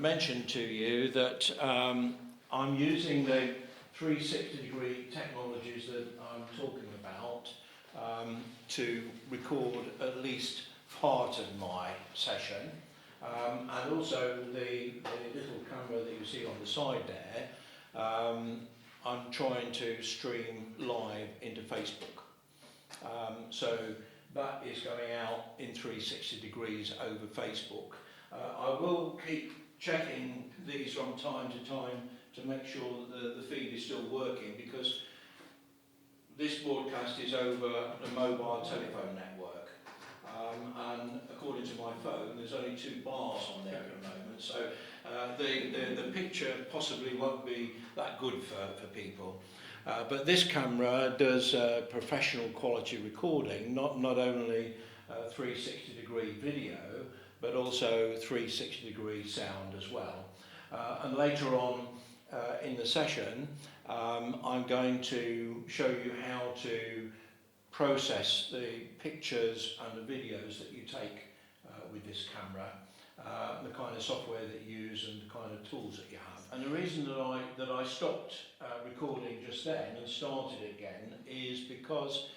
mention to you that I'm using the 360-degree technologies that I'm talking about to record at least part of my session, and also the little camera that you see on the side there. I'm trying to stream live into Facebook. So that is going out in 360 degrees over Facebook. I will keep checking these from time to time to make sure that the feed is still working, because this broadcast is over a mobile telephone network. And according to my phone, there's only 2 bars on there at the moment. So the picture possibly won't be that good for people. But this camera does professional quality recording, not only 360-degree video, but also 360-degree sound as well. And later on in the session, I'm going to show you how to process the pictures and the videos that you take with this camera, the kind of software that you use and the kind of tools that you have. And the reason that I stopped recording just then and started again is because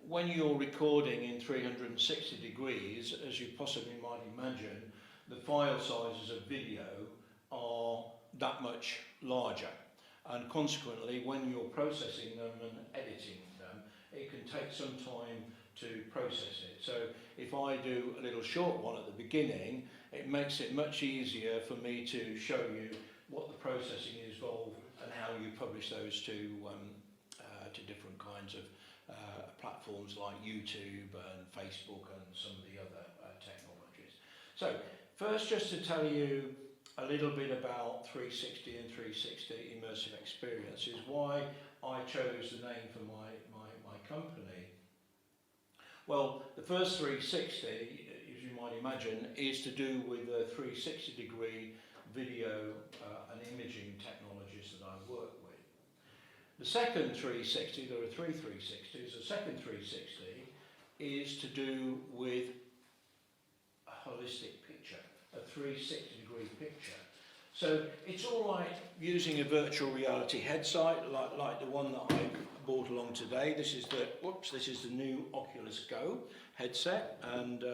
when you're recording in 360 degrees, as you possibly might imagine, the file sizes of video are that much larger. And consequently, when you're processing them and editing them, it can take some time to process it. So if I do a little short one at the beginning, it makes it much easier for me to show you what the processing is involved and how you publish those to different kinds of platforms like YouTube and Facebook and some of the other technologies. So first, just to tell you a little bit about 360 and 360 immersive experiences, why I chose the name for my company. Well, the first 360, as you might imagine, is to do with the 360-degree video and imaging technologies that I work with. The second 360, there are 3 360s, the second 360 is to do with a holistic picture, a 360-degree picture. So it's all right using a virtual reality headset like the one that I brought along today. This is the new Oculus Go headset, and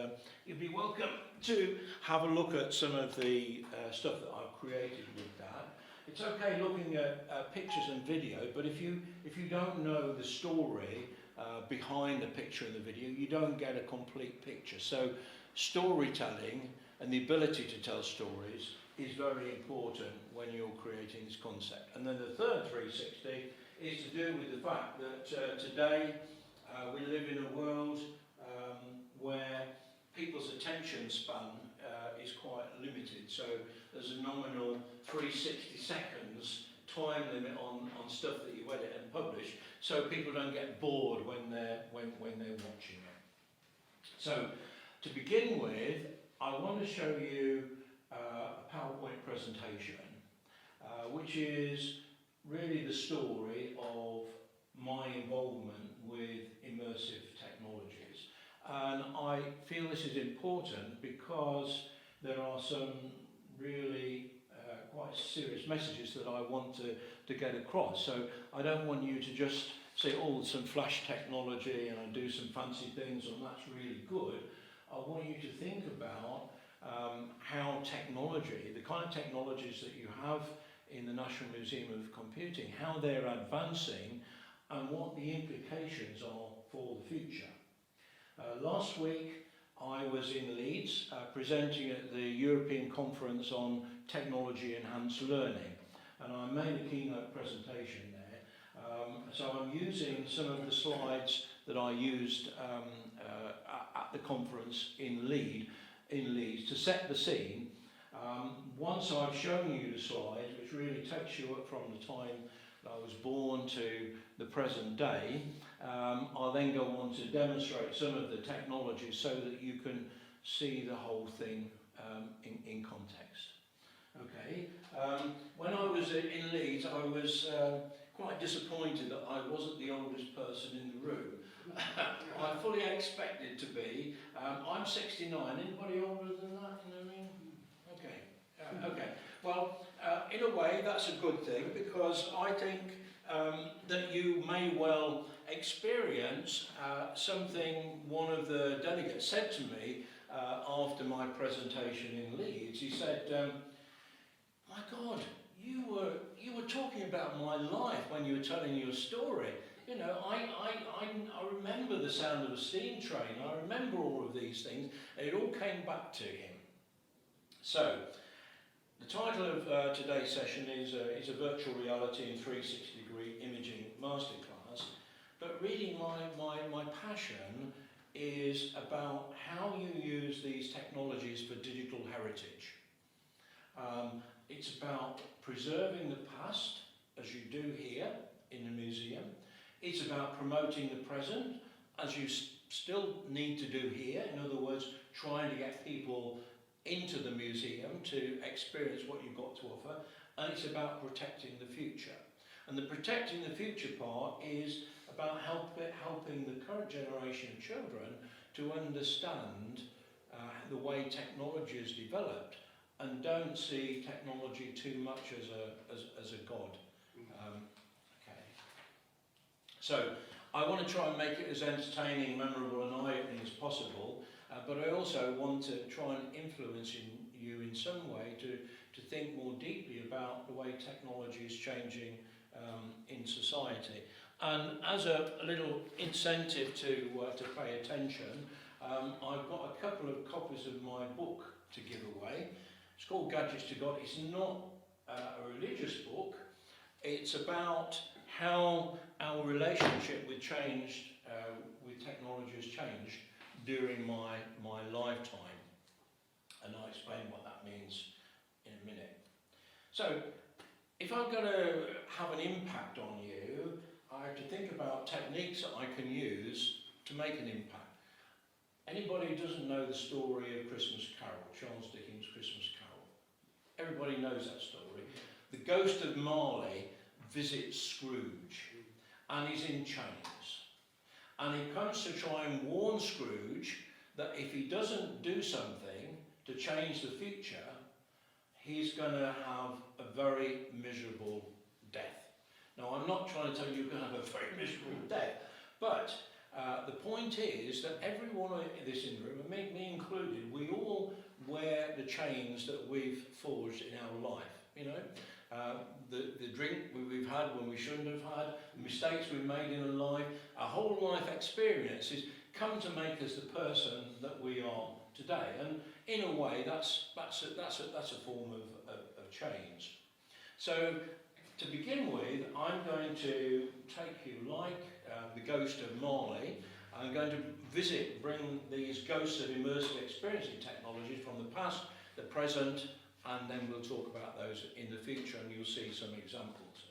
you'd be welcome to have a look at some of the stuff that I've created with that. It's okay looking at pictures and video, but if you don't know the story behind the picture and the video, you don't get a complete picture. So storytelling and the ability to tell stories is very important when you're creating this concept. And then the third 360 is to do with the fact that today we live in a world where people's attention span is quite limited. So there's a nominal 360 seconds time limit on stuff that you edit and publish, so people don't get bored when they're watching it. So to begin with, I want to show you a PowerPoint presentation, which is really the story of my involvement with immersive technologies. And I feel this is important because there are some really quite serious messages that I want to get across. So I don't want you to just say, oh, some flash technology and I do some fancy things and that's really good. I want you to think about how technology, the kind of technologies that you have in the National Museum of Computing, how they're advancing and what the implications are for the future. Last week I was in Leeds presenting at the European Conference on Technology Enhanced Learning, and I made a keynote presentation there. So I'm using some of the slides that I used at the conference in Leeds to set the scene. Once I've shown you the slides, which really takes you up from the time that I was born to the present day, I'll then go on to demonstrate some of the technologies so that you can see the whole thing in context. Okay. When I was in Leeds, I was quite disappointed that I wasn't the oldest person in the room. I fully expected to be. I'm 69. Anybody older than that in the room? Okay. Okay. Well, in a way, that's a good thing, because I think that you may well experience something one of the delegates said to me after my presentation in Leeds. He said, my God, you were talking about my life when you were telling your story. You know, I remember the sound of a steam train, I remember all of these things, and it all came back to him. So, the title of today's session is a virtual reality and 360-degree imaging masterclass, but really my passion is about how you use these technologies for digital heritage. It's about preserving the past, as you do here in the museum. It's about promoting the present, as you still need to do here. In other words, trying to get people into the museum to experience what you've got to offer. And it's about protecting the future. And the protecting the future part is about helping the current generation of children to understand the way technology has developed, and don't see technology too much as a god. Okay. So I want to try and make it as entertaining, memorable and eye-opening as possible, but I also want to try and influence you in some way to think more deeply about the way technology is changing in society. And as a little incentive to pay attention, I've got a couple of copies of my book to give away. It's called Gadgets to God. It's not a religious book. It's about how our relationship with technology has changed during my lifetime. And I'll explain what that means in a minute. So, if I'm going to have an impact on you, I have to think about techniques that I can use to make an impact. Anybody who doesn't know the story of Christmas Carol, Charles Dickens' Christmas Carol? Everybody knows that story. The ghost of Marley visits Scrooge, and he's in chains. And he comes to try and warn Scrooge that if he doesn't do something to change the future, he's going to have a very miserable death. Now, I'm not trying to tell you you're going to have a very miserable death, but the point is that everyone in this room, and me included, we all wear the chains that we've forged in our life. You know, the drink we've had when we shouldn't have had, the mistakes we've made in our life, our whole life experiences come to make us the person that we are today. And in a way, that's a form of change. So, to begin with, I'm going to take you like the ghost of Marley. I'm going to bring these ghosts of immersive experiencing technologies from the past, the present, and then we'll talk about those in the future, and you'll see some examples.